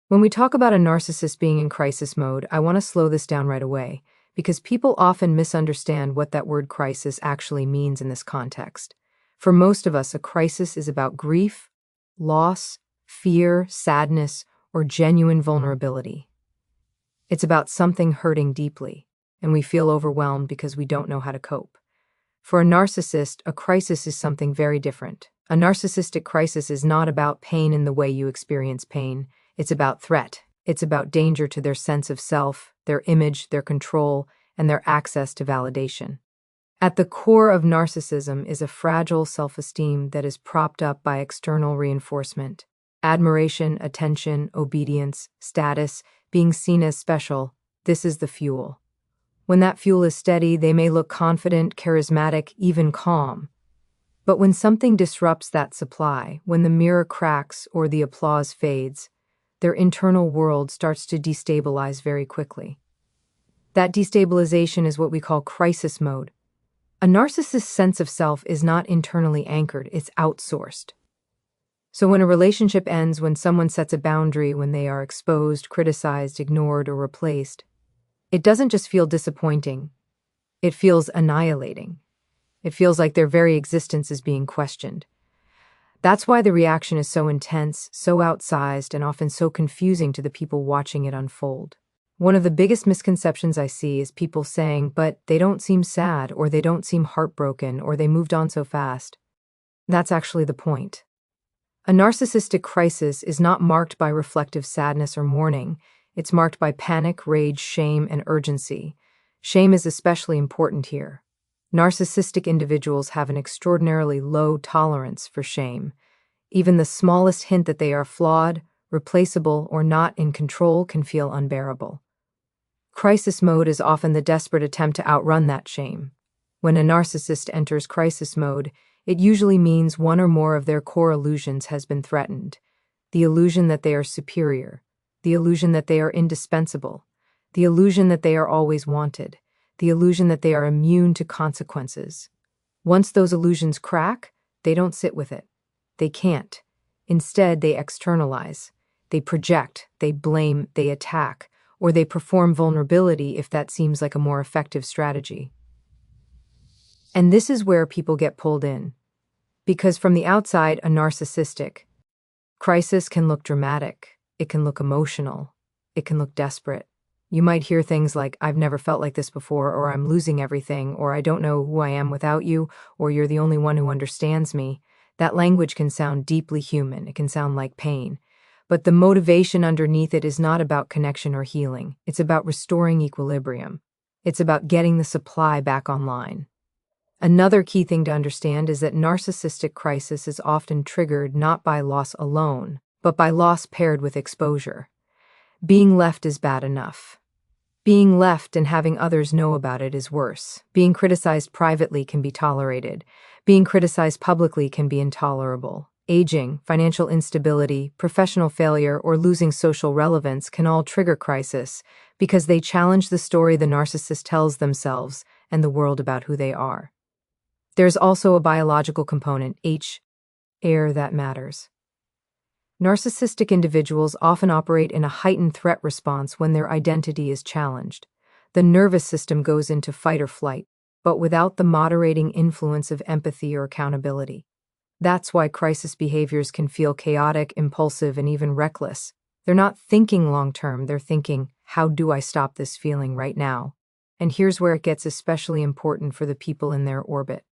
When we talk about a narcissist being in crisis mode, I want to slow this down right away, because people often misunderstand what that word crisis actually means in this context. For most of us, a crisis is about grief, loss, fear, sadness, or genuine vulnerability. It's about something hurting deeply, and we feel overwhelmed because we don't know how to cope. For a narcissist, a crisis is something very different. A narcissistic crisis is not about pain in the way you experience pain. It's about threat. It's about danger to their sense of self, their image, their control, and their access to validation. At the core of narcissism is a fragile self-esteem that is propped up by external reinforcement. Admiration, attention, obedience, status, being seen as special, this is the fuel. When that fuel is steady, they may look confident, charismatic, even calm. But when something disrupts that supply, when the mirror cracks or the applause fades, their internal world starts to destabilize very quickly. That destabilization is what we call crisis mode. A narcissist's sense of self is not internally anchored, it's outsourced. So when a relationship ends, when someone sets a boundary, when they are exposed, criticized, ignored, or replaced, it doesn't just feel disappointing, it feels annihilating. It feels like their very existence is being questioned. That's why the reaction is so intense, so outsized, and often so confusing to the people watching it unfold. One of the biggest misconceptions I see is people saying, but they don't seem sad, or they don't seem heartbroken, or they moved on so fast. That's actually the point. A narcissistic crisis is not marked by reflective sadness or mourning. It's marked by panic, rage, shame, and urgency. Shame is especially important here. Narcissistic individuals have an extraordinarily low tolerance for shame. Even the smallest hint that they are flawed, replaceable, or not in control can feel unbearable. Crisis mode is often the desperate attempt to outrun that shame. When a narcissist enters crisis mode, it usually means one or more of their core illusions has been threatened. The illusion that they are superior, the illusion that they are indispensable, the illusion that they are always wanted, the illusion that they are immune to consequences. Once those illusions crack, they don't sit with it. They can't. Instead, they externalize. They project, they blame, they attack, or they perform vulnerability if that seems like a more effective strategy. And this is where people get pulled in. Because from the outside, a narcissistic crisis can look dramatic, it can look emotional, it can look desperate. You might hear things like, I've never felt like this before, or I'm losing everything, or I don't know who I am without you, or you're the only one who understands me. That language can sound deeply human, it can sound like pain. But the motivation underneath it is not about connection or healing. It's about restoring equilibrium. It's about getting the supply back online. Another key thing to understand is that narcissistic crisis is often triggered not by loss alone, but by loss paired with exposure. Being left is bad enough. Being left and having others know about it is worse. Being criticized privately can be tolerated. Being criticized publicly can be intolerable. Aging, financial instability, professional failure, or losing social relevance can all trigger crisis because they challenge the story the narcissist tells themselves and the world about who they are. There's also a biological component, air that matters. Narcissistic individuals often operate in a heightened threat response when their identity is challenged. The nervous system goes into fight or flight, but without the moderating influence of empathy or accountability. That's why crisis behaviors can feel chaotic, impulsive, and even reckless. They're not thinking long-term, they're thinking, how do I stop this feeling right now? And here's where it gets especially important for the people in their orbit.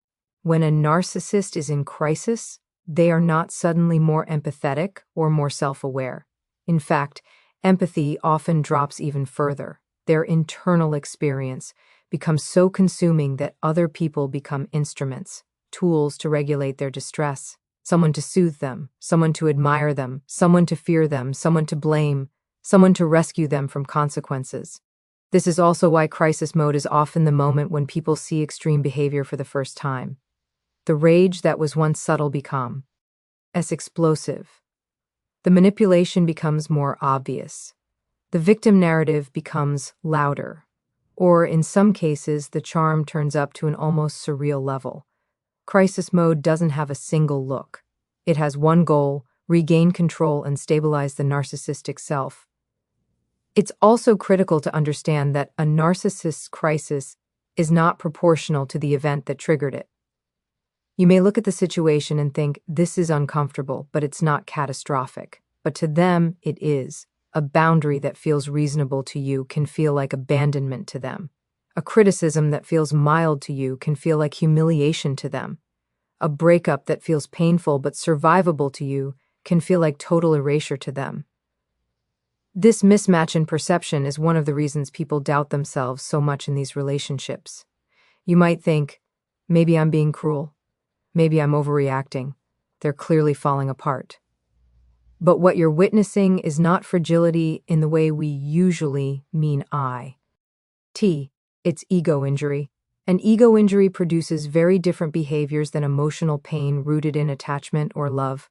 When a narcissist is in crisis, they are not suddenly more empathetic or more self-aware. In fact, empathy often drops even further. Their internal experience becomes so consuming that other people become instruments, tools to regulate their distress, someone to soothe them, someone to admire them, someone to fear them, someone to blame, someone to rescue them from consequences. This is also why crisis mode is often the moment when people see extreme behavior for the first time. The rage that was once subtle becomes explosive. The manipulation becomes more obvious. The victim narrative becomes louder. Or, in some cases, the charm turns up to an almost surreal level. Crisis mode doesn't have a single look. It has one goal: regain control and stabilize the narcissistic self. It's also critical to understand that a narcissist's crisis is not proportional to the event that triggered it. You may look at the situation and think, this is uncomfortable, but it's not catastrophic. But to them, it is. A boundary that feels reasonable to you can feel like abandonment to them. A criticism that feels mild to you can feel like humiliation to them. A breakup that feels painful but survivable to you can feel like total erasure to them. This mismatch in perception is one of the reasons people doubt themselves so much in these relationships. You might think, maybe I'm being cruel. Maybe I'm overreacting. They're clearly falling apart. But what you're witnessing is not fragility in the way we usually mean it's ego injury. And ego injury produces very different behaviors than emotional pain rooted in attachment or love.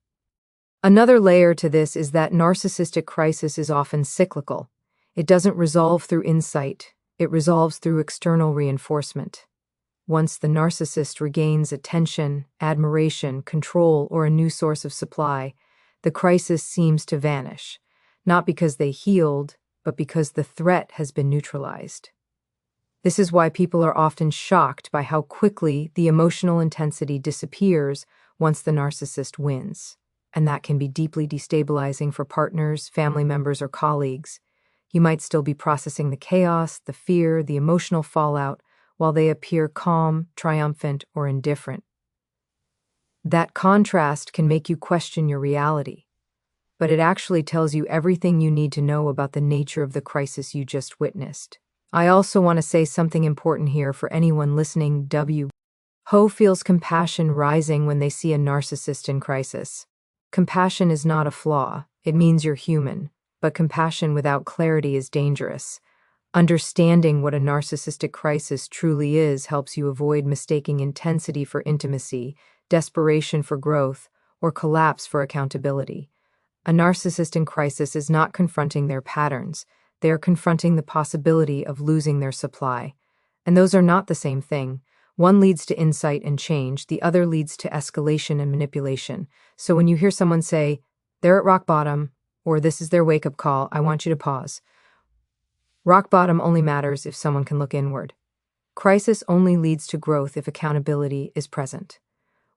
Another layer to this is that narcissistic crisis is often cyclical. It doesn't resolve through insight, it resolves through external reinforcement. Once the narcissist regains attention, admiration, control, or a new source of supply, the crisis seems to vanish, not because they healed, but because the threat has been neutralized. This is why people are often shocked by how quickly the emotional intensity disappears once the narcissist wins. And that can be deeply destabilizing for partners, family members, or colleagues. You might still be processing the chaos, the fear, the emotional fallout, while they appear calm, triumphant, or indifferent. That contrast can make you question your reality, but it actually tells you everything you need to know about the nature of the crisis you just witnessed. I also want to say something important here for anyone listening. Ho feels compassion rising when they see a narcissist in crisis. Compassion is not a flaw, it means you're human, but compassion without clarity is dangerous. Understanding what a narcissistic crisis truly is helps you avoid mistaking intensity for intimacy, desperation for growth, or collapse for accountability. A narcissist in crisis is not confronting their patterns, they are confronting the possibility of losing their supply. And those are not the same thing. One leads to insight and change, the other leads to escalation and manipulation. So when you hear someone say, they're at rock bottom, or this is their wake-up call, I want you to pause. Rock bottom only matters if someone can look inward. Crisis only leads to growth if accountability is present.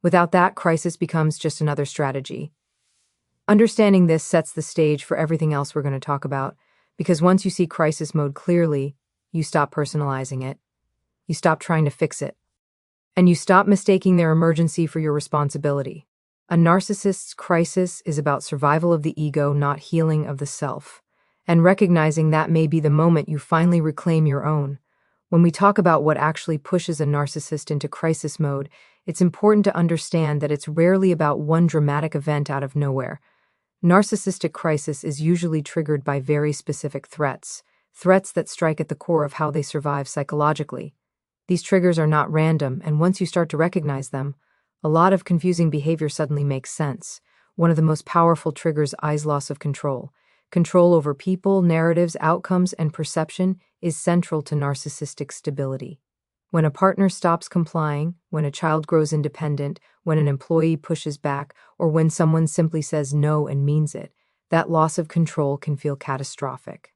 Without that, crisis becomes just another strategy. Understanding this sets the stage for everything else we're going to talk about, because once you see crisis mode clearly, you stop personalizing it. You stop trying to fix it. And you stop mistaking their emergency for your responsibility. A narcissist's crisis is about survival of the ego, not healing of the self. And recognizing that may be the moment you finally reclaim your own. When we talk about what actually pushes a narcissist into crisis mode, it's important to understand that it's rarely about one dramatic event out of nowhere. Narcissistic crisis is usually triggered by very specific threats that strike at the core of how they survive psychologically. These triggers are not random, and once you start to recognize them, a lot of confusing behavior suddenly makes sense. One of the most powerful triggers is loss of control. Control over people, narratives, outcomes, and perception is central to narcissistic stability. When a partner stops complying, when a child grows independent, when an employee pushes back, or when someone simply says no and means it, that loss of control can feel catastrophic.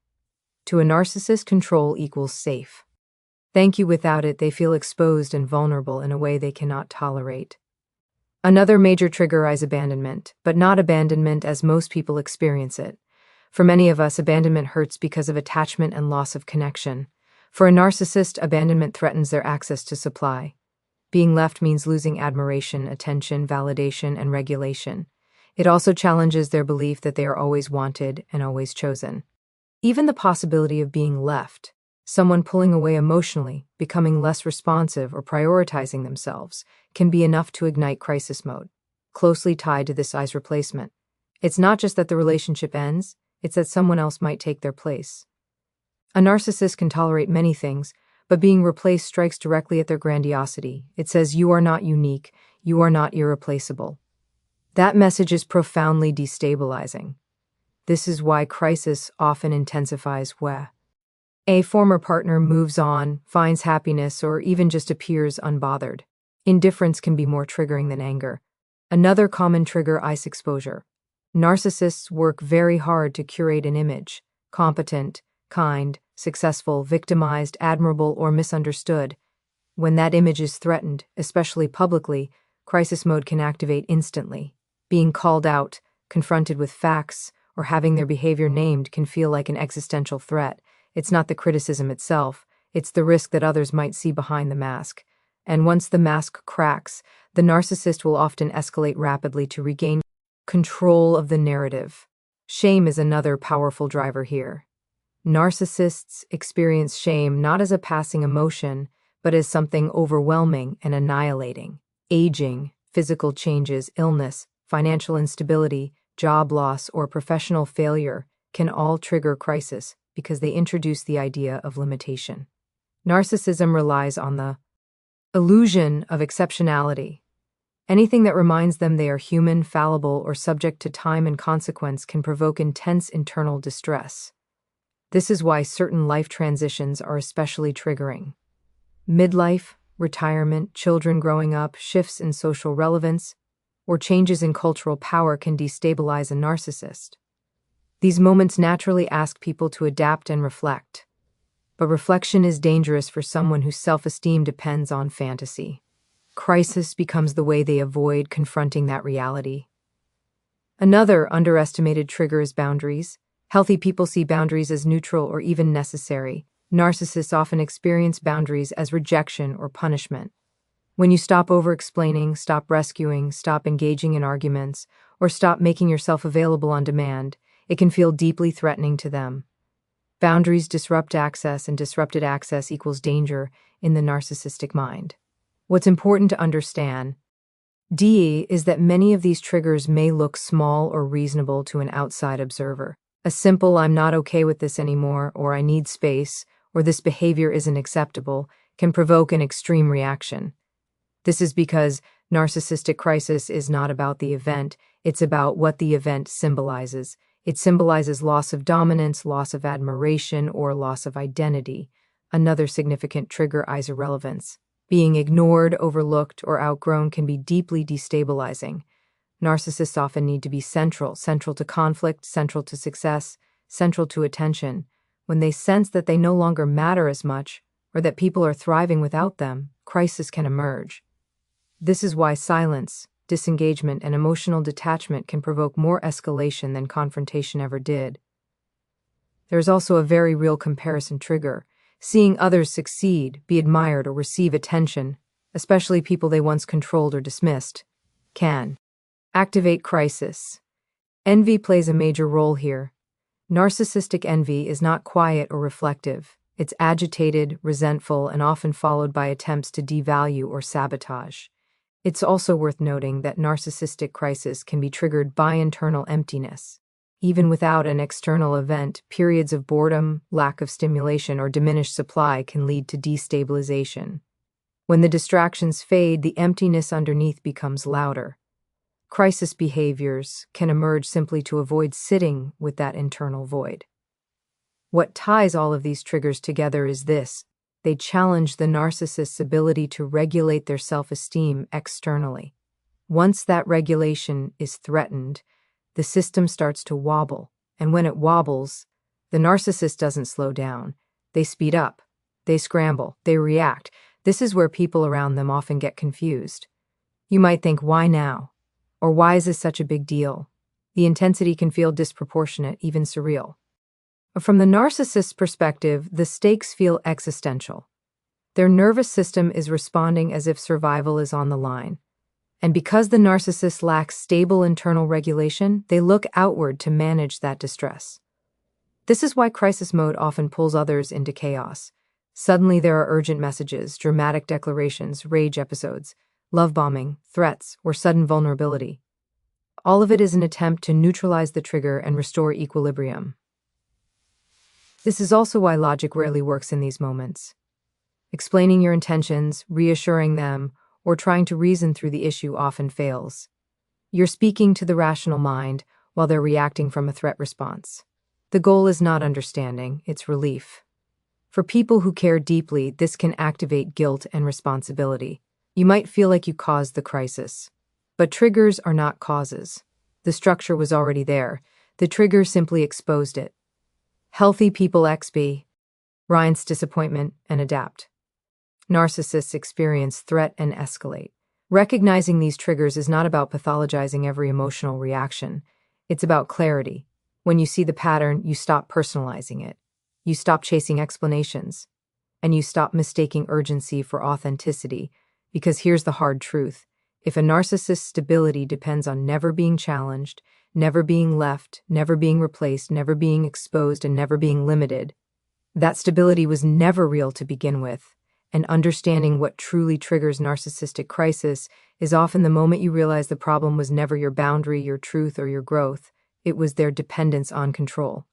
To a narcissist, control equals safe. Thank you. Without it, they feel exposed and vulnerable in a way they cannot tolerate. Another major trigger is abandonment, but not abandonment as most people experience it. For many of us, abandonment hurts because of attachment and loss of connection. For a narcissist, abandonment threatens their access to supply. Being left means losing admiration, attention, validation, and regulation. It also challenges their belief that they are always wanted and always chosen. Even the possibility of being left, someone pulling away emotionally, becoming less responsive, or prioritizing themselves, can be enough to ignite crisis mode, closely tied to this size replacement. It's not just that the relationship ends, it's that someone else might take their place. A narcissist can tolerate many things, but being replaced strikes directly at their grandiosity. It says, you are not unique, you are not irreplaceable. That message is profoundly destabilizing. This is why crisis often intensifies when a former partner moves on, finds happiness, or even just appears unbothered. Indifference can be more triggering than anger. Another common trigger is exposure. Narcissists work very hard to curate an image, competent, kind, successful, victimized, admirable, or misunderstood. When that image is threatened, especially publicly, crisis mode can activate instantly. Being called out, confronted with facts, or having their behavior named can feel like an existential threat. It's not the criticism itself, it's the risk that others might see behind the mask. And once the mask cracks, the narcissist will often escalate rapidly to regain control of the narrative. Shame is another powerful driver here. Narcissists experience shame not as a passing emotion, but as something overwhelming and annihilating. Aging, physical changes, illness, financial instability, job loss, or professional failure can all trigger crisis because they introduce the idea of limitation. Narcissism relies on the illusion of exceptionality. Anything that reminds them they are human, fallible, or subject to time and consequence can provoke intense internal distress. This is why certain life transitions are especially triggering. Midlife, retirement, children growing up, shifts in social relevance, or changes in cultural power can destabilize a narcissist. These moments naturally ask people to adapt and reflect. But reflection is dangerous for someone whose self-esteem depends on fantasy. Crisis becomes the way they avoid confronting that reality. Another underestimated trigger is boundaries. Healthy people see boundaries as neutral or even necessary. Narcissists often experience boundaries as rejection or punishment. When you stop over-explaining, stop rescuing, stop engaging in arguments, or stop making yourself available on demand, it can feel deeply threatening to them. Boundaries disrupt access, and disrupted access equals danger in the narcissistic mind. What's important to understand, is that many of these triggers may look small or reasonable to an outside observer. A simple "I'm not okay with this anymore," or "I need space," or "this behavior isn't acceptable," can provoke an extreme reaction. This is because narcissistic crisis is not about the event, it's about what the event symbolizes. It symbolizes loss of dominance, loss of admiration, or loss of identity. Another significant trigger is irrelevance. Being ignored, overlooked, or outgrown can be deeply destabilizing. Narcissists often need to be central to conflict, central to success, central to attention. When they sense that they no longer matter as much, or that people are thriving without them, crisis can emerge. This is why silence, disengagement, and emotional detachment can provoke more escalation than confrontation ever did. There's also a very real comparison trigger. Seeing others succeed, be admired, or receive attention, especially people they once controlled or dismissed, can activate crisis. Envy plays a major role here. Narcissistic envy is not quiet or reflective. It's agitated, resentful, and often followed by attempts to devalue or sabotage. It's also worth noting that narcissistic crisis can be triggered by internal emptiness. Even without an external event, periods of boredom, lack of stimulation, or diminished supply can lead to destabilization. When the distractions fade, the emptiness underneath becomes louder. Crisis behaviors can emerge simply to avoid sitting with that internal void. What ties all of these triggers together is this: they challenge the narcissist's ability to regulate their self-esteem externally. Once that regulation is threatened, the system starts to wobble, and when it wobbles, the narcissist doesn't slow down. They speed up, they scramble, they react. This is where people around them often get confused. You might think, why now? Or why is this such a big deal? The intensity can feel disproportionate, even surreal. From the narcissist's perspective, the stakes feel existential. Their nervous system is responding as if survival is on the line. And because the narcissist lacks stable internal regulation, they look outward to manage that distress. This is why crisis mode often pulls others into chaos. Suddenly there are urgent messages, dramatic declarations, rage episodes, love bombing, threats, or sudden vulnerability. All of it is an attempt to neutralize the trigger and restore equilibrium. This is also why logic rarely works in these moments. Explaining your intentions, reassuring them, or trying to reason through the issue often fails. You're speaking to the rational mind while they're reacting from a threat response. The goal is not understanding, it's relief. For people who care deeply, this can activate guilt and responsibility. You might feel like you caused the crisis. But triggers are not causes. The structure was already there. The trigger simply exposed it. Healthy people XB. Ryan's disappointment and adapt. Narcissists experience threat and escalate. Recognizing these triggers is not about pathologizing every emotional reaction. It's about clarity. When you see the pattern, you stop personalizing it. You stop chasing explanations. And you stop mistaking urgency for authenticity. Because here's the hard truth. If a narcissist's stability depends on never being challenged, never being left, never being replaced, never being exposed, and never being limited, that stability was never real to begin with. And understanding what truly triggers narcissistic crisis is often the moment you realize the problem was never your boundary, your truth, or your growth. It was their dependence on control.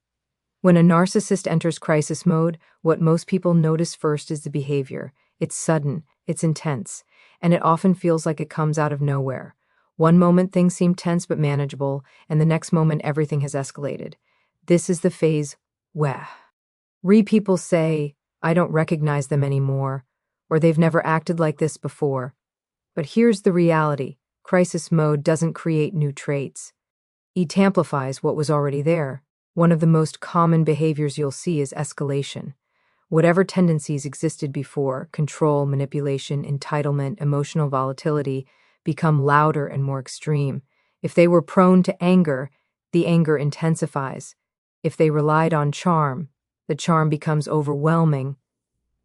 When a narcissist enters crisis mode, what most people notice first is the behavior. It's sudden, it's intense, and it often feels like it comes out of nowhere. One moment things seem tense but manageable, and the next moment everything has escalated. This is the phase where people say, I don't recognize them anymore, or they've never acted like this before. But here's the reality. Crisis mode doesn't create new traits. It amplifies what was already there. One of the most common behaviors you'll see is escalation. Whatever tendencies existed before, control, manipulation, entitlement, emotional volatility, become louder and more extreme. If they were prone to anger, the anger intensifies. If they relied on charm, the charm becomes overwhelming.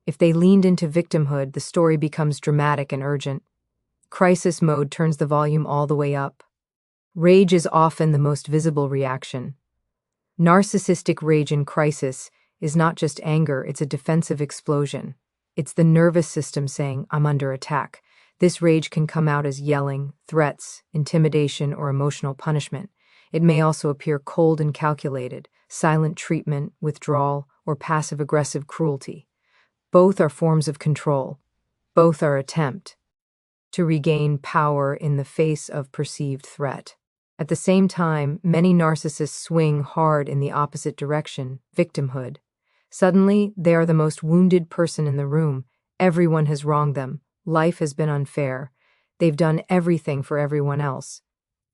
If they leaned into victimhood, the story becomes dramatic and urgent. Crisis mode turns the volume all the way up. Rage is often the most visible reaction. Narcissistic rage in crisis is not just anger, it's a defensive explosion. It's the nervous system saying, I'm under attack. This rage can come out as yelling, threats, intimidation, or emotional punishment. It may also appear cold and calculated, silent treatment, withdrawal, or passive-aggressive cruelty. Both are forms of control. Both are attempt to regain power in the face of perceived threat. At the same time, many narcissists swing hard in the opposite direction, victimhood. Suddenly, they are the most wounded person in the room. Everyone has wronged them. Life has been unfair. They've done everything for everyone else.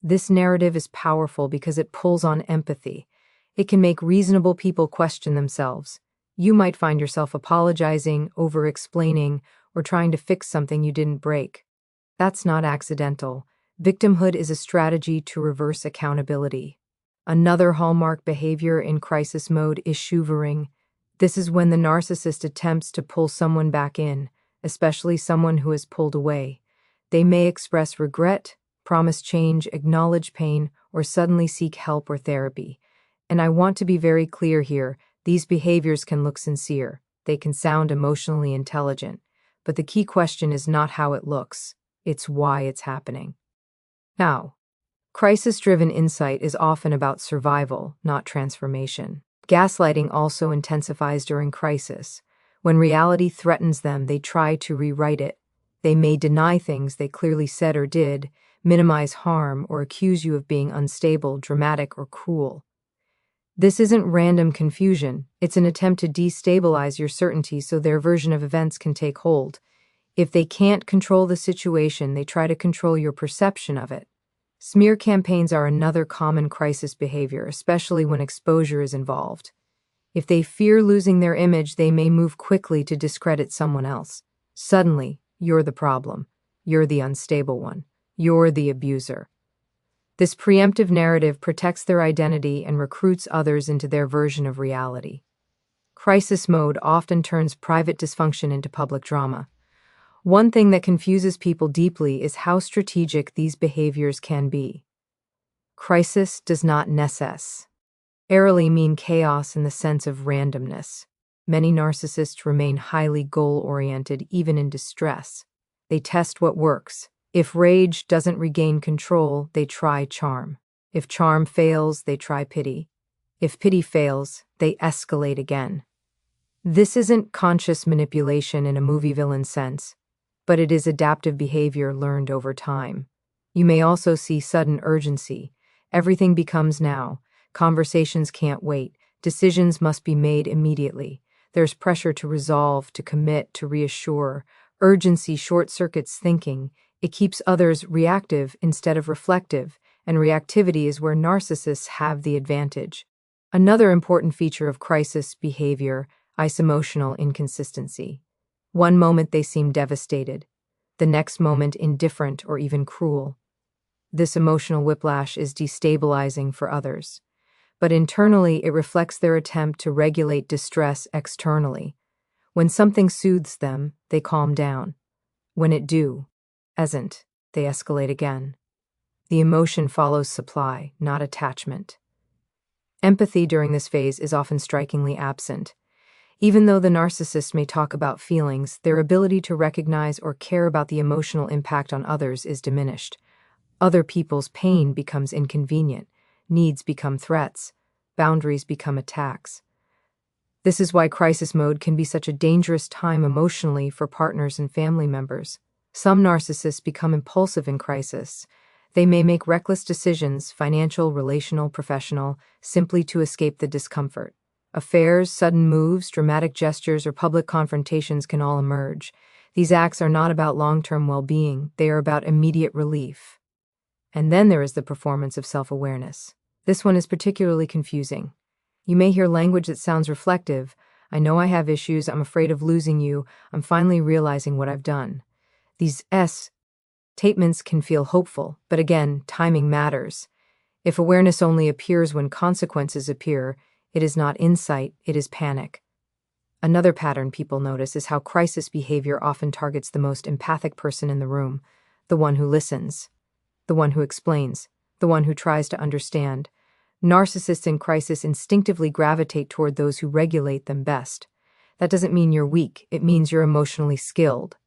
This narrative is powerful because it pulls on empathy. It can make reasonable people question themselves. You might find yourself apologizing, over-explaining, or trying to fix something you didn't break. That's not accidental. Victimhood is a strategy to reverse accountability. Another hallmark behavior in crisis mode is Hoovering. This is when the narcissist attempts to pull someone back in, especially someone who has pulled away. They may express regret, promise change, acknowledge pain, or suddenly seek help or therapy. And I want to be very clear here, these behaviors can look sincere. They can sound emotionally intelligent. But the key question is not how it looks, it's why it's happening. Now, crisis-driven insight is often about survival, not transformation. Gaslighting also intensifies during crisis. When reality threatens them, they try to rewrite it. They may deny things they clearly said or did, minimize harm, or accuse you of being unstable, dramatic, or cruel. This isn't random confusion. It's an attempt to destabilize your certainty so their version of events can take hold. If they can't control the situation, they try to control your perception of it. Smear campaigns are another common crisis behavior, especially when exposure is involved. If they fear losing their image, they may move quickly to discredit someone else. Suddenly, you're the problem. You're the unstable one. You're the abuser. This preemptive narrative protects their identity and recruits others into their version of reality. Crisis mode often turns private dysfunction into public drama. One thing that confuses people deeply is how strategic these behaviors can be. Crisis does not necessarily mean chaos in the sense of randomness. Many narcissists remain highly goal-oriented even in distress. They test what works. If rage doesn't regain control, they try charm. If charm fails, they try pity. If pity fails, they escalate again. This isn't conscious manipulation in a movie villain sense, but it is adaptive behavior learned over time. You may also see sudden urgency. Everything becomes now. Conversations can't wait. Decisions must be made immediately. There's pressure to resolve, to commit, to reassure. Urgency short-circuits thinking. It keeps others reactive instead of reflective, and reactivity is where narcissists have the advantage. Another important feature of crisis behavior is emotional inconsistency. One moment they seem devastated, the next moment indifferent or even cruel. This emotional whiplash is destabilizing for others, but internally it reflects their attempt to regulate distress externally. When something soothes them, they calm down. When it isn't, they escalate again. The emotion follows supply, not attachment. Empathy during this phase is often strikingly absent. Even though the narcissist may talk about feelings, their ability to recognize or care about the emotional impact on others is diminished. Other people's pain becomes inconvenient, needs become threats, boundaries become attacks. This is why crisis mode can be such a dangerous time emotionally for partners and family members. Some narcissists become impulsive in crisis. They may make reckless decisions, financial, relational, professional, simply to escape the discomfort. Affairs, sudden moves, dramatic gestures, or public confrontations can all emerge. These acts are not about long-term well-being, they are about immediate relief. And then there is the performance of self-awareness. This one is particularly confusing. You may hear language that sounds reflective. I know I have issues, I'm afraid of losing you, I'm finally realizing what I've done. These statements can feel hopeful, but again, timing matters. If awareness only appears when consequences appear, it is not insight, it is panic. Another pattern people notice is how crisis behavior often targets the most empathic person in the room, the one who listens, the one who explains, the one who tries to understand. Narcissists in crisis instinctively gravitate toward those who regulate them best. That doesn't mean you're weak, it means you're emotionally skilled.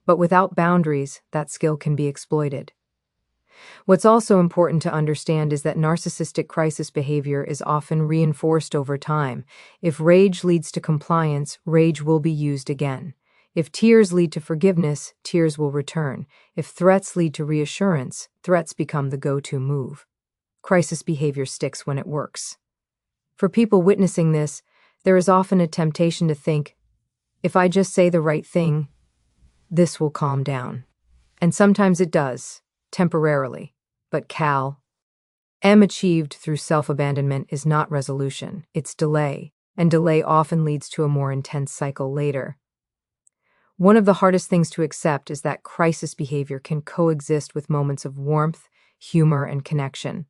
But without boundaries, that skill can be exploited. What's also important to understand is that narcissistic crisis behavior is often reinforced over time. If rage leads to compliance, rage will be used again. If tears lead to forgiveness, tears will return. If threats lead to reassurance, threats become the go-to move. Crisis behavior sticks when it works. For people witnessing this, there is often a temptation to think, if I just say the right thing, this will calm down. And sometimes it does, temporarily. But achieved through self-abandonment is not resolution, it's delay, and delay often leads to a more intense cycle later. One of the hardest things to accept is that crisis behavior can coexist with moments of warmth, humor, and connection.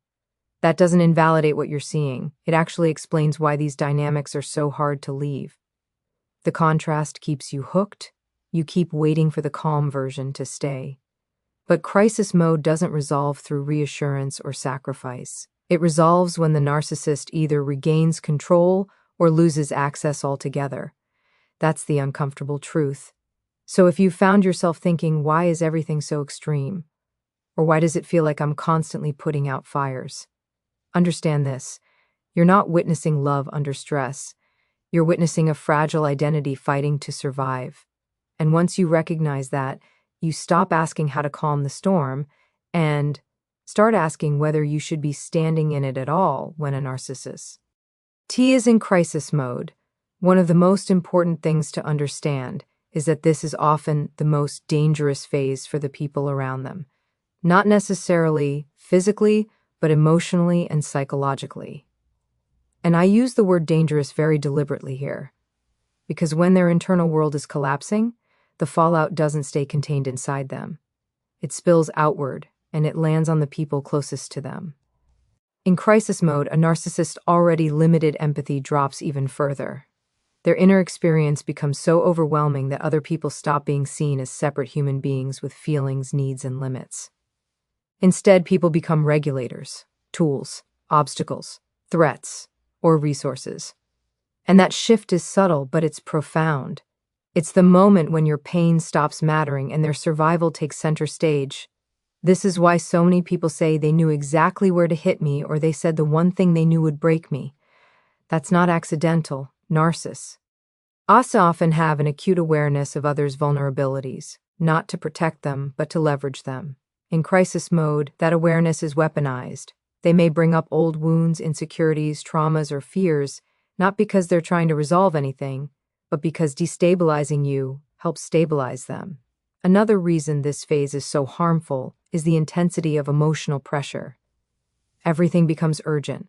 That doesn't invalidate what you're seeing, it actually explains why these dynamics are so hard to leave. The contrast keeps you hooked, you keep waiting for the calm version to stay. But crisis mode doesn't resolve through reassurance or sacrifice. It resolves when the narcissist either regains control or loses access altogether. That's the uncomfortable truth. So if you found yourself thinking, why is everything so extreme? Or why does it feel like I'm constantly putting out fires? Understand this. You're not witnessing love under stress. You're witnessing a fragile identity fighting to survive. And once you recognize that, you stop asking how to calm the storm and start asking whether you should be standing in it at all when a narcissist is in crisis mode. One of the most important things to understand is that this is often the most dangerous phase for the people around them. Not necessarily physically, but emotionally and psychologically. And I use the word dangerous very deliberately here, because when their internal world is collapsing, the fallout doesn't stay contained inside them. It spills outward, and it lands on the people closest to them. In crisis mode, a narcissist's already limited empathy drops even further. Their inner experience becomes so overwhelming that other people stop being seen as separate human beings with feelings, needs, and limits. Instead, people become regulators, tools, obstacles, threats, or resources. And that shift is subtle, but it's profound. It's the moment when your pain stops mattering and their survival takes center stage. This is why so many people say they knew exactly where to hit me, or they said the one thing they knew would break me. That's not accidental. Narcissists often have an acute awareness of others' vulnerabilities, not to protect them, but to leverage them. In crisis mode, that awareness is weaponized. They may bring up old wounds, insecurities, traumas, or fears, not because they're trying to resolve anything, but because destabilizing you helps stabilize them. Another reason this phase is so harmful is the intensity of emotional pressure. Everything becomes urgent.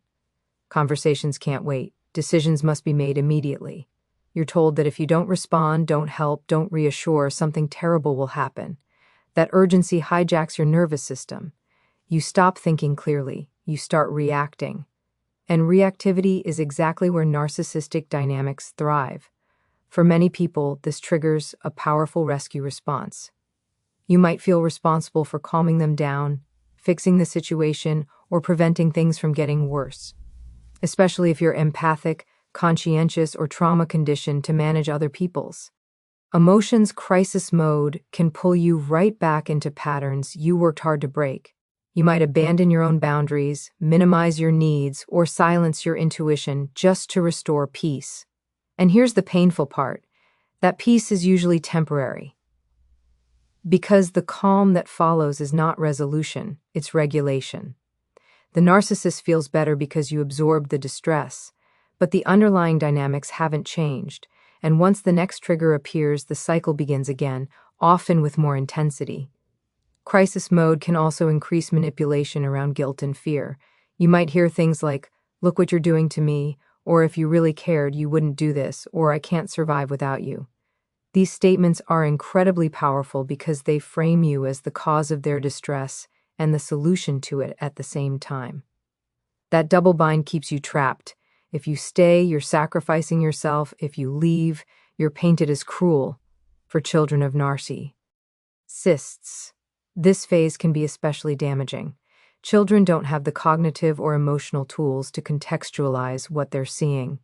Conversations can't wait. Decisions must be made immediately. You're told that if you don't respond, don't help, don't reassure, something terrible will happen. That urgency hijacks your nervous system. You stop thinking clearly. You start reacting. And reactivity is exactly where narcissistic dynamics thrive. For many people, this triggers a powerful rescue response. You might feel responsible for calming them down, fixing the situation, or preventing things from getting worse, especially if you're empathic, conscientious, or trauma-conditioned to manage other people's. Emotions crisis mode can pull you right back into patterns you worked hard to break. You might abandon your own boundaries, minimize your needs, or silence your intuition just to restore peace. And here's the painful part. That peace is usually temporary. Because the calm that follows is not resolution, it's regulation. The narcissist feels better because you absorbed the distress, but the underlying dynamics haven't changed, and once the next trigger appears, the cycle begins again, often with more intensity. Crisis mode can also increase manipulation around guilt and fear. You might hear things like, "Look what you're doing to me," or "If you really cared, you wouldn't do this," or "I can't survive without you." These statements are incredibly powerful because they frame you as the cause of their distress and the solution to it at the same time. That double bind keeps you trapped. If you stay, you're sacrificing yourself. If you leave, you're painted as cruel. For children of Narcissists, this phase can be especially damaging. Children don't have the cognitive or emotional tools to contextualize what they're seeing.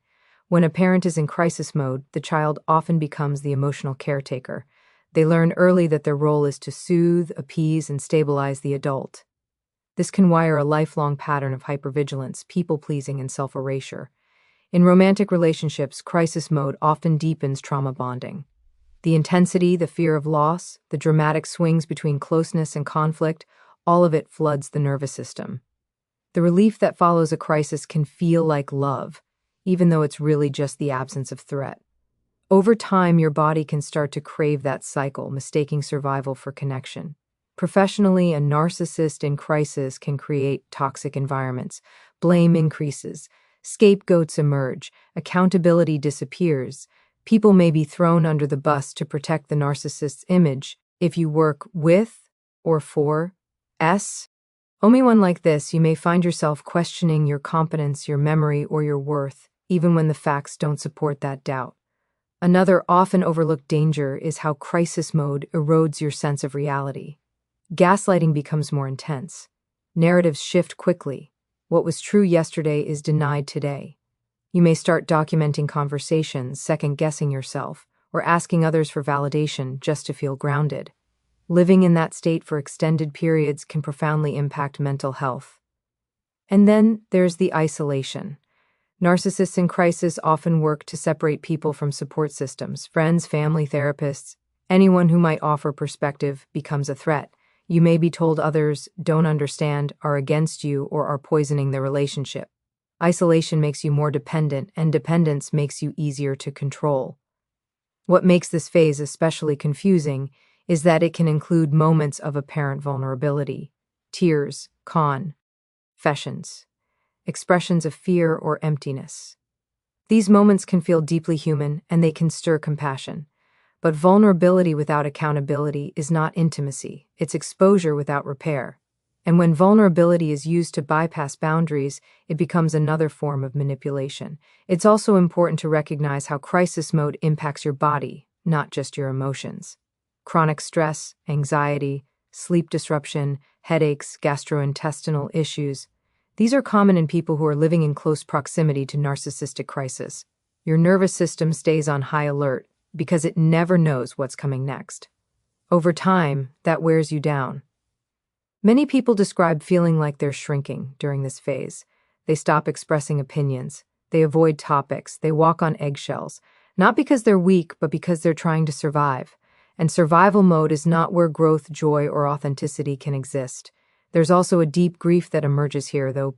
When a parent is in crisis mode, the child often becomes the emotional caretaker. They learn early that their role is to soothe, appease, and stabilize the adult. This can wire a lifelong pattern of hypervigilance, people-pleasing, and self-erasure. In romantic relationships, crisis mode often deepens trauma bonding. The intensity, the fear of loss, the dramatic swings between closeness and conflict, all of it floods the nervous system. The relief that follows a crisis can feel like love, even though it's really just the absence of threat. Over time, your body can start to crave that cycle, mistaking survival for connection. Professionally, a narcissist in crisis can create toxic environments. Blame increases, scapegoats emerge, accountability disappears. People may be thrown under the bus to protect the narcissist's image. If you work with or for anyone like this, you may find yourself questioning your competence, your memory, or your worth, even when the facts don't support that doubt. Another often overlooked danger is how crisis mode erodes your sense of reality. Gaslighting becomes more intense. Narratives shift quickly. What was true yesterday is denied today. You may start documenting conversations, second-guessing yourself, or asking others for validation just to feel grounded. Living in that state for extended periods can profoundly impact mental health. And then there's the isolation. Narcissists in crisis often work to separate people from support systems. Friends, family, therapists, anyone who might offer perspective becomes a threat. You may be told others don't understand, are against you, or are poisoning the relationship. Isolation makes you more dependent, and dependence makes you easier to control. What makes this phase especially confusing is that it can include moments of apparent vulnerability, tears, confessions, expressions of fear or emptiness. These moments can feel deeply human, and they can stir compassion. But vulnerability without accountability is not intimacy, it's exposure without repair. And when vulnerability is used to bypass boundaries, it becomes another form of manipulation. It's also important to recognize how crisis mode impacts your body, not just your emotions. Chronic stress, anxiety, sleep disruption, headaches, gastrointestinal issues. These are common in people who are living in close proximity to narcissistic crisis. Your nervous system stays on high alert because it never knows what's coming next. Over time, that wears you down. Many people describe feeling like they're shrinking during this phase. They stop expressing opinions. They avoid topics. They walk on eggshells, not because they're weak, but because they're trying to survive. And survival mode is not where growth, joy, or authenticity can exist. There's also a deep grief that emerges here, though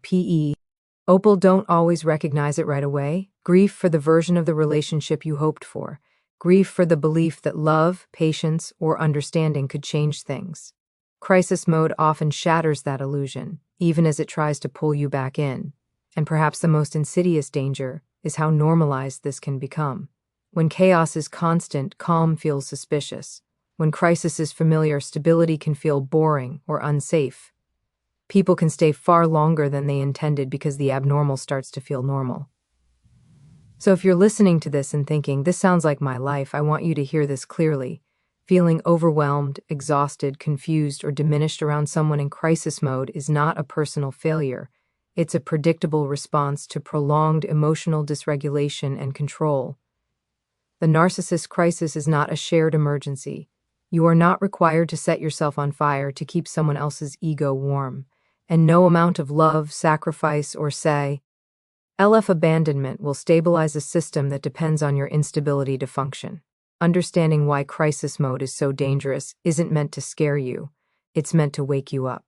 Opal don't always recognize it right away. Grief for the version of the relationship you hoped for. Grief for the belief that love, patience, or understanding could change things. Crisis mode often shatters that illusion, even as it tries to pull you back in. And perhaps the most insidious danger is how normalized this can become. When chaos is constant, calm feels suspicious. When crisis is familiar, stability can feel boring or unsafe. People can stay far longer than they intended because the abnormal starts to feel normal. So if you're listening to this and thinking, this sounds like my life, I want you to hear this clearly. Feeling overwhelmed, exhausted, confused, or diminished around someone in crisis mode is not a personal failure. It's a predictable response to prolonged emotional dysregulation and control. The narcissist crisis is not a shared emergency. You are not required to set yourself on fire to keep someone else's ego warm. And no amount of love, sacrifice, or LF abandonment will stabilize a system that depends on your instability to function. Understanding why crisis mode is so dangerous isn't meant to scare you. It's meant to wake you up.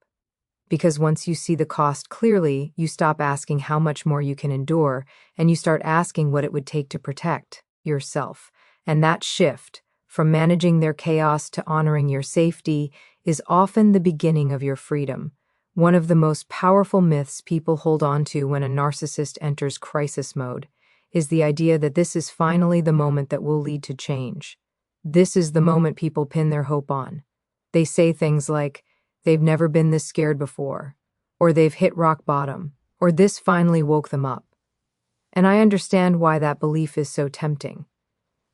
Because once you see the cost clearly, you stop asking how much more you can endure, and you start asking what it would take to protect yourself. And that shift, from managing their chaos to honoring your safety, is often the beginning of your freedom. One of the most powerful myths people hold on to when a narcissist enters crisis mode is the idea that this is finally the moment that will lead to change. This is the moment people pin their hope on. They say things like, they've never been this scared before, or they've hit rock bottom, or this finally woke them up. And I understand why that belief is so tempting.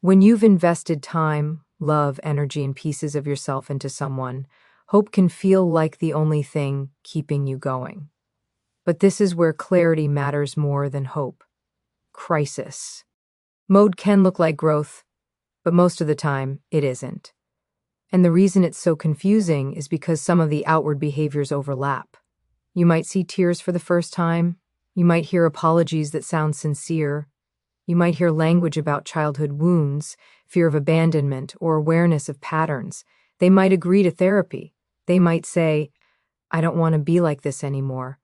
When you've invested time, love, energy, and pieces of yourself into someone, hope can feel like the only thing keeping you going. But this is where clarity matters more than hope. Crisis mode can look like growth, but most of the time, it isn't. And the reason it's so confusing is because some of the outward behaviors overlap. You might see tears for the first time. You might hear apologies that sound sincere. You might hear language about childhood wounds, fear of abandonment, or awareness of patterns. They might agree to therapy. They might say, I don't want to be like this anymore.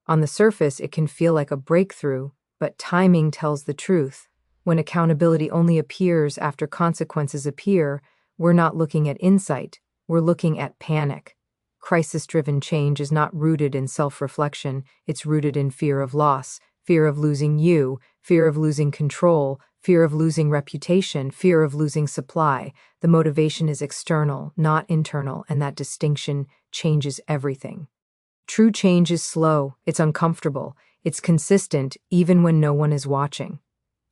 On the surface, it can feel like a breakthrough, but timing tells the truth. When accountability only appears after consequences appear, we're not looking at insight, we're looking at panic. Crisis-driven change is not rooted in self-reflection, it's rooted in fear of loss, fear of losing you, fear of losing control, fear of losing reputation, fear of losing supply. The motivation is external, not internal, and that distinction changes everything. True change is slow, it's uncomfortable, it's consistent even when no one is watching.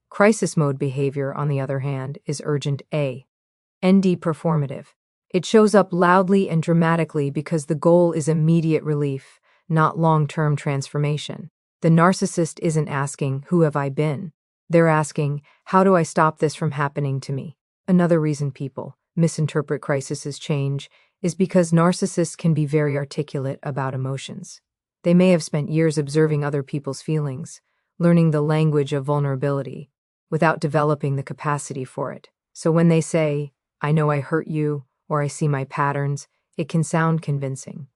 Crisis mode behavior, on the other hand, is urgent ND performative. It shows up loudly and dramatically because the goal is immediate relief, not long-term transformation. The narcissist isn't asking, who have I been? They're asking, how do I stop this from happening to me? Another reason people misinterpret crisis as change is because narcissists can be very articulate about emotions. They may have spent years observing other people's feelings, learning the language of vulnerability, without developing the capacity for it. So when they say, I know I hurt you, or I see my patterns, it can sound convincing.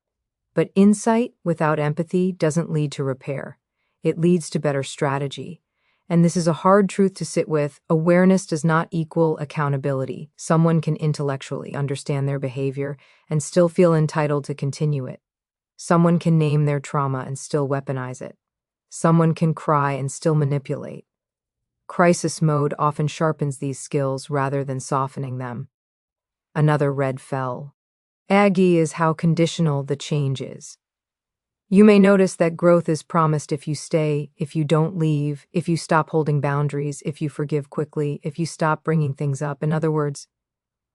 But insight without empathy doesn't lead to repair. It leads to better strategy. And this is a hard truth to sit with. Awareness does not equal accountability. Someone can intellectually understand their behavior and still feel entitled to continue it. Someone can name their trauma and still weaponize it. Someone can cry and still manipulate. Crisis mode often sharpens these skills rather than softening them. Another red flag is how conditional the change is. You may notice that growth is promised if you stay, if you don't leave, if you stop holding boundaries, if you forgive quickly, if you stop bringing things up. In other words,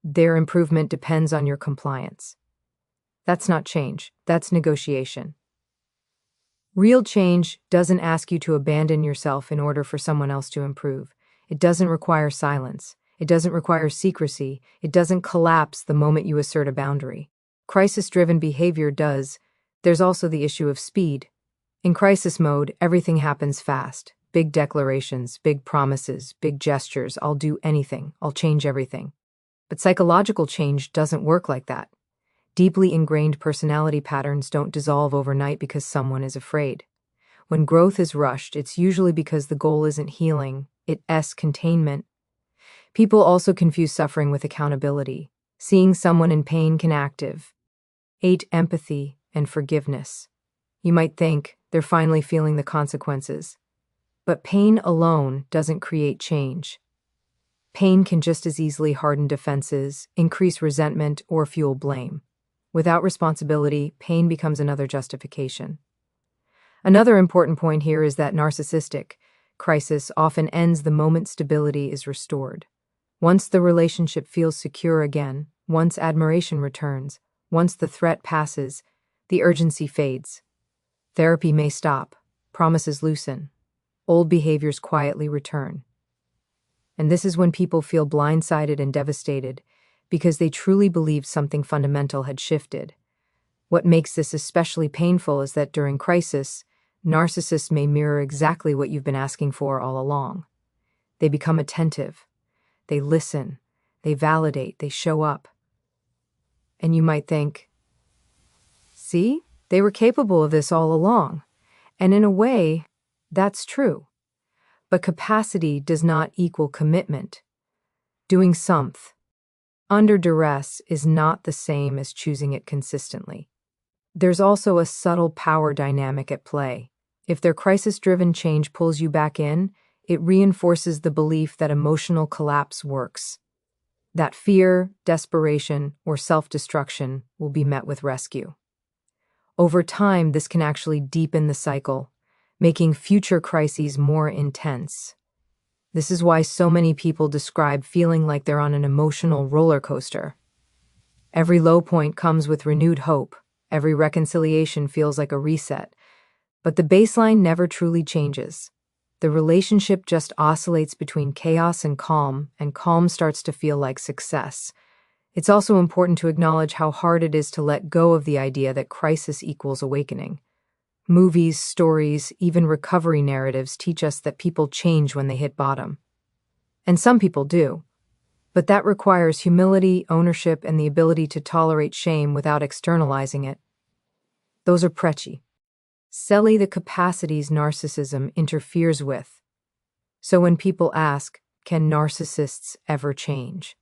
their improvement depends on your compliance. That's not change, that's negotiation. Real change doesn't ask you to abandon yourself in order for someone else to improve. It doesn't require silence. It doesn't require secrecy. It doesn't collapse the moment you assert a boundary. Crisis-driven behavior does. There's also the issue of speed. In crisis mode, everything happens fast. Big declarations, big promises, big gestures. I'll do anything. I'll change everything. But psychological change doesn't work like that. Deeply ingrained personality patterns don't dissolve overnight because someone is afraid. When growth is rushed, it's usually because the goal isn't healing, it's containment. People also confuse suffering with accountability. Seeing someone in pain can activate empathy and forgiveness. You might think, They're finally feeling the consequences. But pain alone doesn't create change. Pain can just as easily harden defenses, increase resentment, or fuel blame. Without responsibility, pain becomes another justification. Another important point here is that narcissistic crisis often ends the moment stability is restored. Once the relationship feels secure again, once admiration returns, once the threat passes, the urgency fades. Therapy may stop, promises loosen, old behaviors quietly return. And this is when people feel blindsided and devastated because they truly believed something fundamental had shifted. What makes this especially painful is that during crisis, narcissists may mirror exactly what you've been asking for all along. They become attentive. They listen. They validate. They show up. And you might think, see, they were capable of this all along. And in a way, that's true. But capacity does not equal commitment. Doing something under duress is not the same as choosing it consistently. There's also a subtle power dynamic at play. If their crisis-driven change pulls you back in, it reinforces the belief that emotional collapse works. That fear, desperation, or self-destruction will be met with rescue. Over time, this can actually deepen the cycle, making future crises more intense. This is why so many people describe feeling like they're on an emotional roller coaster. Every low point comes with renewed hope. Every reconciliation feels like a reset. But the baseline never truly changes. The relationship just oscillates between chaos and calm starts to feel like success. It's also important to acknowledge how hard it is to let go of the idea that crisis equals awakening. Movies, stories, even recovery narratives teach us that people change when they hit bottom. And some people do. But that requires humility, ownership, and the ability to tolerate shame without externalizing it. Those are preachy. Selly the capacities narcissism interferes with. So when people ask, can narcissists ever change?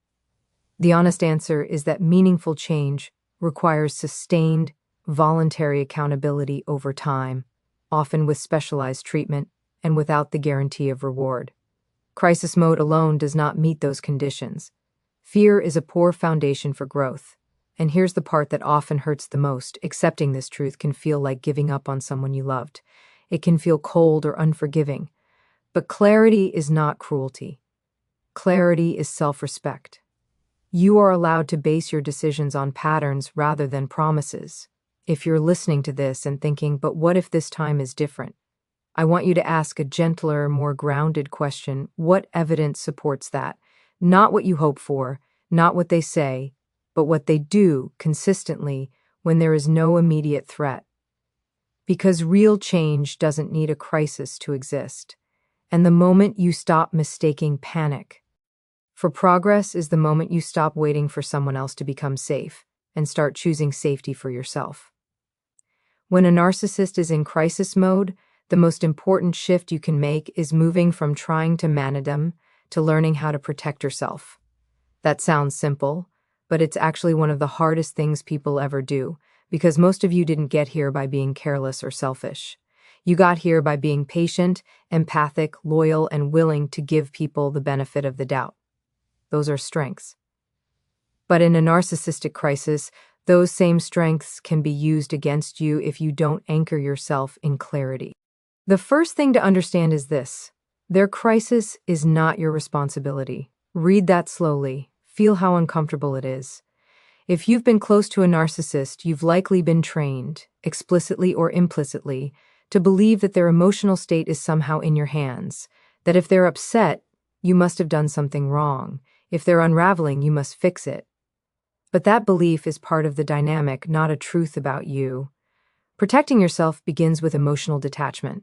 The honest answer is that meaningful change requires sustained, voluntary accountability over time, often with specialized treatment and without the guarantee of reward. Crisis mode alone does not meet those conditions. Fear is a poor foundation for growth. And here's the part that often hurts the most. Accepting this truth can feel like giving up on someone you loved. It can feel cold or unforgiving. But clarity is not cruelty. Clarity is self-respect. You are allowed to base your decisions on patterns rather than promises. If you're listening to this and thinking, but what if this time is different? I want you to ask a gentler, more grounded question. What evidence supports that? Not what you hope for, not what they say, but what they do consistently when there is no immediate threat. Because real change doesn't need a crisis to exist. And the moment you stop mistaking panic for progress is the moment you stop waiting for someone else to become safe and start choosing safety for yourself. When a narcissist is in crisis mode, the most important shift you can make is moving from trying to manage them to learning how to protect yourself. That sounds simple, but it's actually one of the hardest things people ever do, because most of you didn't get here by being careless or selfish. You got here by being patient, empathic, loyal, and willing to give people the benefit of the doubt. Those are strengths. But in a narcissistic crisis, those same strengths can be used against you if you don't anchor yourself in clarity. The first thing to understand is this: their crisis is not your responsibility. Read that slowly. Feel how uncomfortable it is. If you've been close to a narcissist, you've likely been trained, explicitly or implicitly, to believe that their emotional state is somehow in your hands, that if they're upset, you must have done something wrong. If they're unraveling, you must fix it. But that belief is part of the dynamic, not a truth about you. Protecting yourself begins with emotional detachment.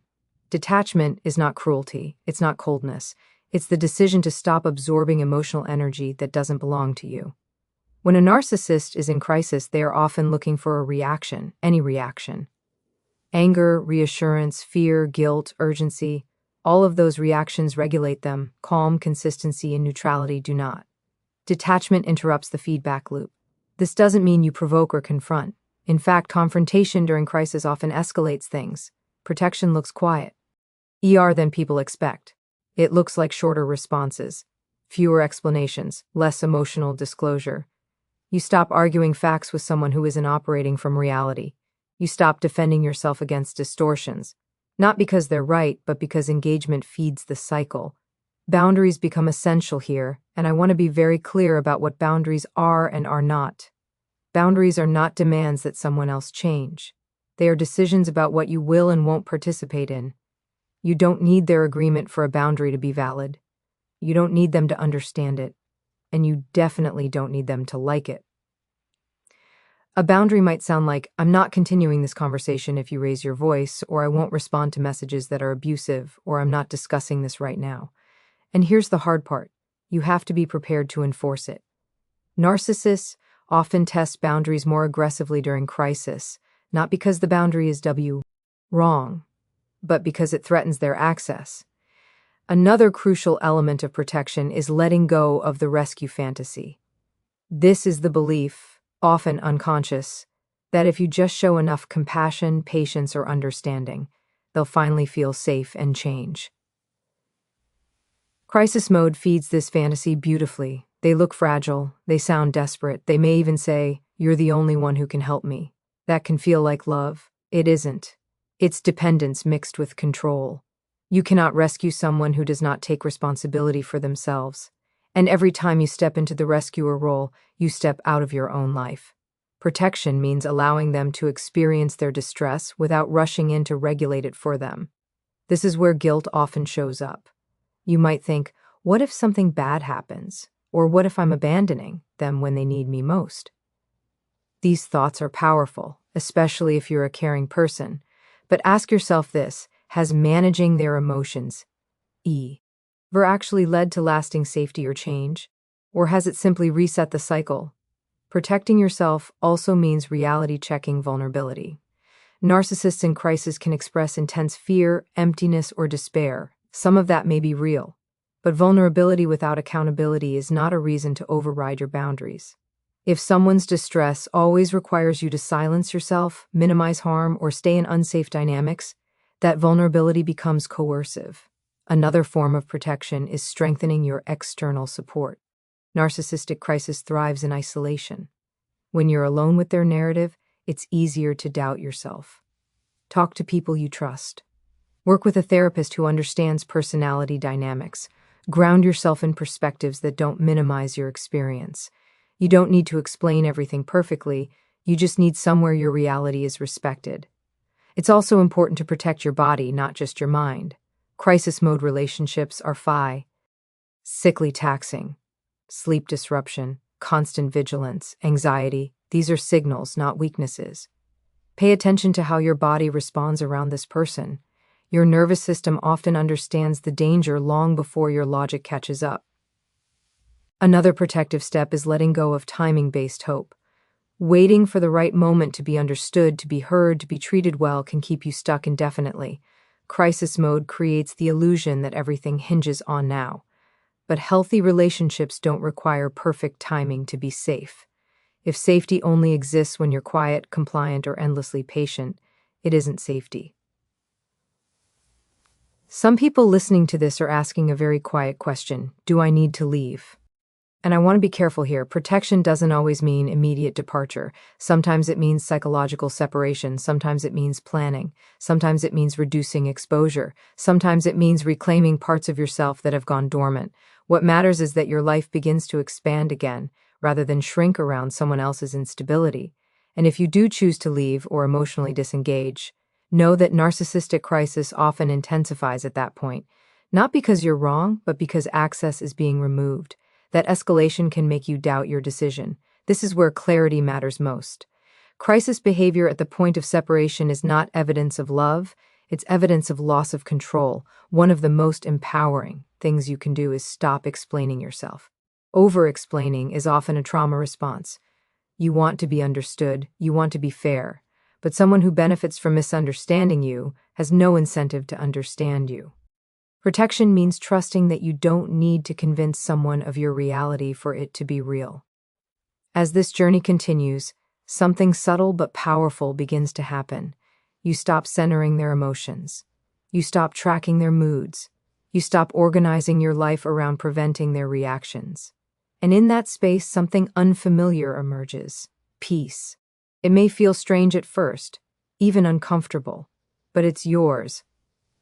Detachment is not cruelty. It's not coldness. It's the decision to stop absorbing emotional energy that doesn't belong to you. When a narcissist is in crisis, they are often looking for a reaction, any reaction. Anger, reassurance, fear, guilt, urgency, all of those reactions regulate them. Calm, consistency, and neutrality do not. Detachment interrupts the feedback loop. This doesn't mean you provoke or confront. In fact, confrontation during crisis often escalates things. protection looks quiet. Than people expect. It looks like shorter responses, fewer explanations, less emotional disclosure. You stop arguing facts with someone who isn't operating from reality. You stop defending yourself against distortions. Not because they're right, but because engagement feeds the cycle. Boundaries become essential here, and I want to be very clear about what boundaries are and are not. Boundaries are not demands that someone else change. They are decisions about what you will and won't participate in. You don't need their agreement for a boundary to be valid. You don't need them to understand it, and you definitely don't need them to like it. A boundary might sound like, I'm not continuing this conversation if you raise your voice, or I won't respond to messages that are abusive, or I'm not discussing this right now. And here's the hard part. You have to be prepared to enforce it. Narcissists often test boundaries more aggressively during crisis, not because the boundary is wrong, but because it threatens their access. Another crucial element of protection is letting go of the rescue fantasy. This is the belief, often unconscious, that if you just show enough compassion, patience, or understanding, they'll finally feel safe and change. Crisis mode feeds this fantasy beautifully. They look fragile, they sound desperate, they may even say, "You're the only one who can help me." That can feel like love. It isn't. It's dependence mixed with control. You cannot rescue someone who does not take responsibility for themselves. And every time you step into the rescuer role, you step out of your own life. Protection means allowing them to experience their distress without rushing in to regulate it for them. This is where guilt often shows up. You might think, what if something bad happens? Or what if I'm abandoning them when they need me most? These thoughts are powerful, especially if you're a caring person. But ask yourself this, has managing their emotions ever actually led to lasting safety or change? Or has it simply reset the cycle? Protecting yourself also means reality checking vulnerability. Narcissists in crisis can express intense fear, emptiness, or despair. Some of that may be real. But vulnerability without accountability is not a reason to override your boundaries. If someone's distress always requires you to silence yourself, minimize harm, or stay in unsafe dynamics, that vulnerability becomes coercive. Another form of protection is strengthening your external support. Narcissistic crisis thrives in isolation. When you're alone with their narrative, it's easier to doubt yourself. Talk to people you trust. Work with a therapist who understands personality dynamics. Ground yourself in perspectives that don't minimize your experience. You don't need to explain everything perfectly, you just need somewhere your reality is respected. It's also important to protect your body, not just your mind. Crisis mode relationships are sickly taxing. Sleep disruption, constant vigilance, anxiety, these are signals, not weaknesses. Pay attention to how your body responds around this person. Your nervous system often understands the danger long before your logic catches up. Another protective step is letting go of timing-based hope. Waiting for the right moment to be understood, to be heard, to be treated well can keep you stuck indefinitely. Crisis mode creates the illusion that everything hinges on now. But healthy relationships don't require perfect timing to be safe. If safety only exists when you're quiet, compliant, or endlessly patient, it isn't safety. Some people listening to this are asking a very quiet question: do I need to leave? And I want to be careful here. Protection doesn't always mean immediate departure. Sometimes it means psychological separation. Sometimes it means planning. Sometimes it means reducing exposure. Sometimes it means reclaiming parts of yourself that have gone dormant. What matters is that your life begins to expand again, rather than shrink around someone else's instability. And if you do choose to leave or emotionally disengage, know that narcissistic crisis often intensifies at that point. Not because you're wrong, but because access is being removed. That escalation can make you doubt your decision. This is where clarity matters most. Crisis behavior at the point of separation is not evidence of love, it's evidence of loss of control. One of the most empowering things you can do is stop explaining yourself. Over-explaining is often a trauma response. You want to be understood, you want to be fair, but someone who benefits from misunderstanding you has no incentive to understand you. Protection means trusting that you don't need to convince someone of your reality for it to be real. As this journey continues, something subtle but powerful begins to happen. You stop centering their emotions. You stop tracking their moods. You stop organizing your life around preventing their reactions. And in that space, something unfamiliar emerges: peace. It may feel strange at first, even uncomfortable, but it's yours.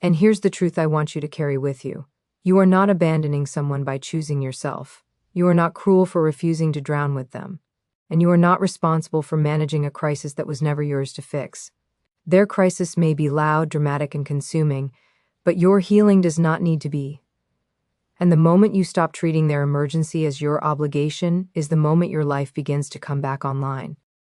And here's the truth I want you to carry with you. You are not abandoning someone by choosing yourself. You are not cruel for refusing to drown with them. And you are not responsible for managing a crisis that was never yours to fix. Their crisis may be loud, dramatic, and consuming, but your healing does not need to be. And the moment you stop treating their emergency as your obligation is the moment your life begins to come back online.